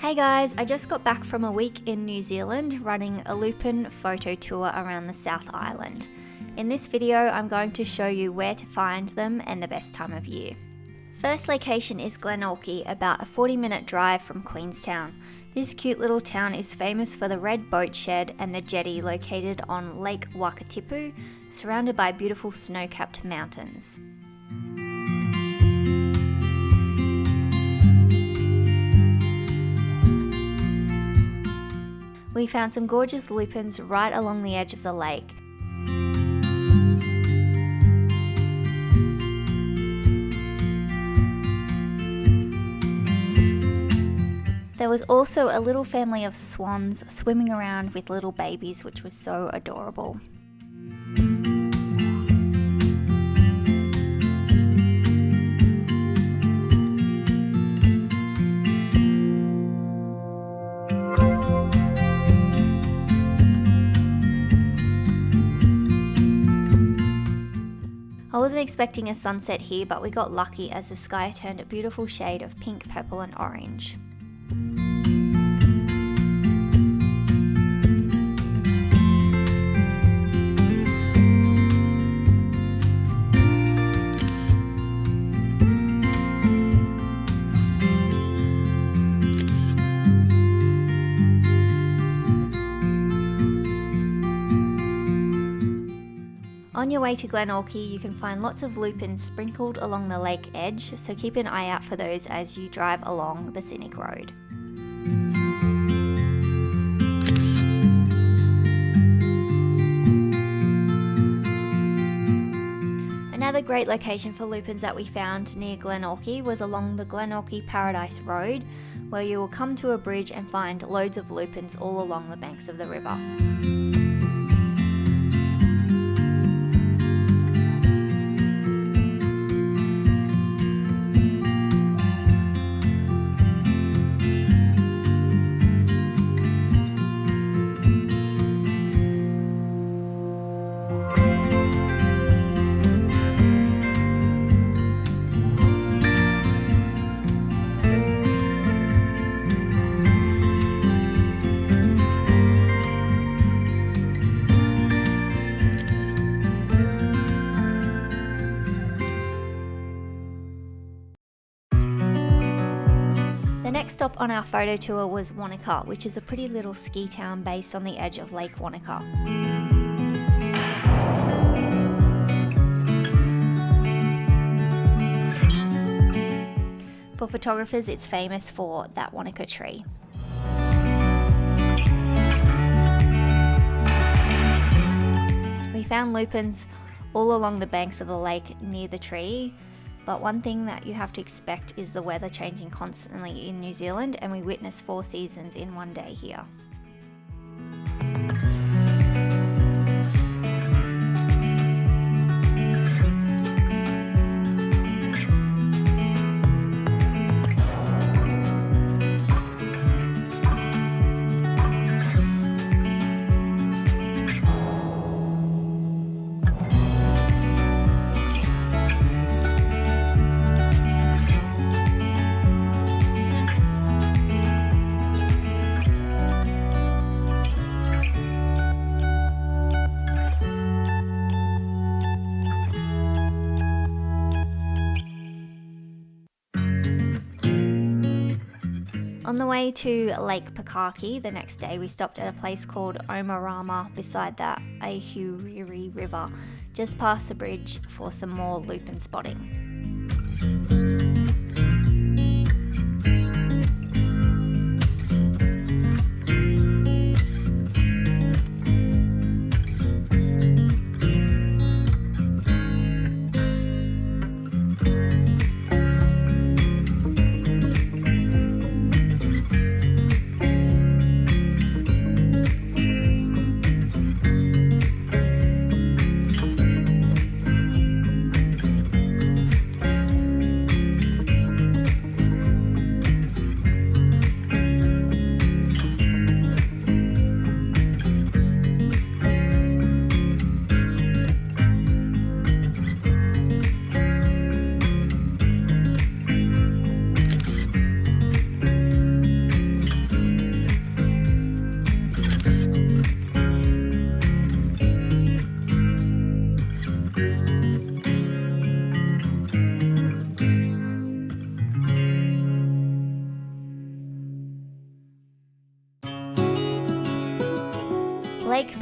Hey guys, I just got back from a week in New Zealand running a Lupin photo tour around the South Island. In this video, I'm going to show you where to find them and the best time of year. First location is Glenorchy, about a 40-minute drive from Queenstown. This cute little town is famous for the red boat shed and the jetty located on Lake Wakatipu, surrounded by beautiful snow-capped mountains. We found some gorgeous lupins right along the edge of the lake. There was also a little family of swans swimming around with little babies, which was so adorable. I wasn't expecting a sunset here, but we got lucky as the sky turned a beautiful shade of pink, purple and orange. On your way to Glenorchy, you can find lots of lupins sprinkled along the lake edge, so keep an eye out for those as you drive along the scenic road. Another great location for lupins that we found near Glenorchy was along the Glenorchy Paradise Road, where you will come to a bridge and find loads of lupins all along the banks of the river. The next stop on our photo tour was Wanaka, which is a pretty little ski town based on the edge of Lake Wanaka. For photographers, it's famous for that Wanaka tree. We found lupins all along the banks of the lake near the tree. But one thing that you have to expect is the weather changing constantly in New Zealand, and we witnessed 4 seasons in one day here. On the way to Lake Pakaki the next day, we stopped at a place called Omarama beside the Ahuriri River, just past the bridge for some more lupin spotting.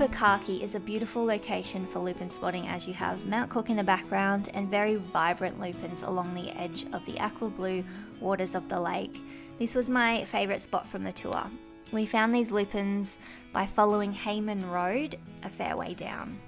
Upper Khaki is a beautiful location for lupin spotting, as you have Mount Cook in the background and very vibrant lupins along the edge of the aqua blue waters of the lake. This was my favourite spot from the tour. We found these lupins by following Hayman Road a fair way down.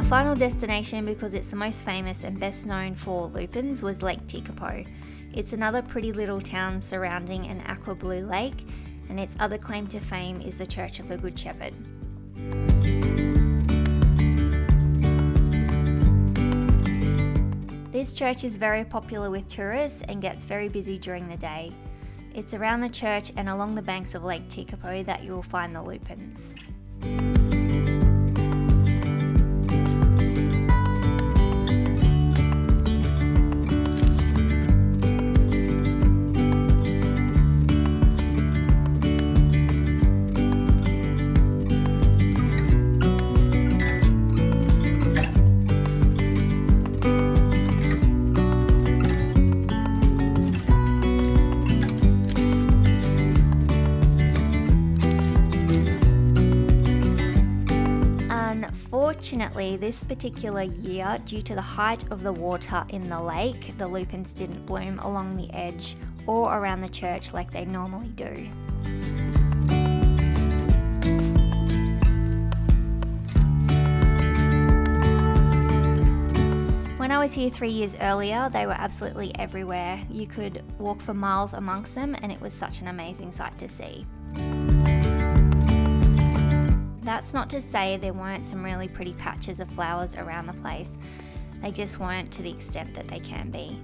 Final destination, because it's the most famous and best known for lupins, was Lake Tekapo. It's another pretty little town surrounding an aqua blue lake, and its other claim to fame is the Church of the Good Shepherd. This church is very popular with tourists and gets very busy during the day. It's around the church and along the banks of Lake Tekapo that you will find the lupins. Unfortunately, this particular year, due to the height of the water in the lake, the lupins didn't bloom along the edge or around the church like they normally do. When I was here 3 years earlier, they were absolutely everywhere. You could walk for miles amongst them, and it was such an amazing sight to see. That's not to say there weren't some really pretty patches of flowers around the place. They just weren't to the extent that they can be.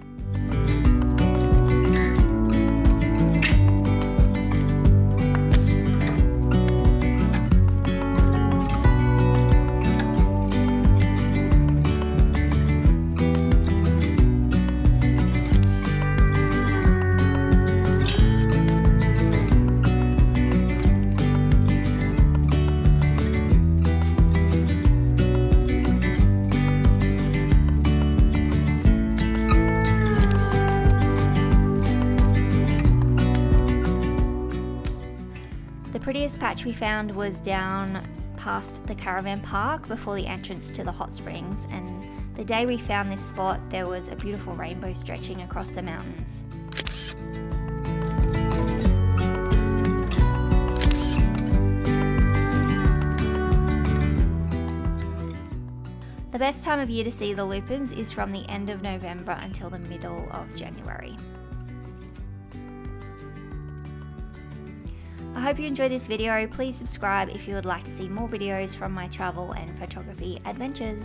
The prettiest patch we found was down past the caravan park before the entrance to the hot springs, and the day we found this spot there was a beautiful rainbow stretching across the mountains. The best time of year to see the lupins is from the end of November until the middle of January. I hope you enjoyed this video. Please subscribe if you would like to see more videos from my travel and photography adventures.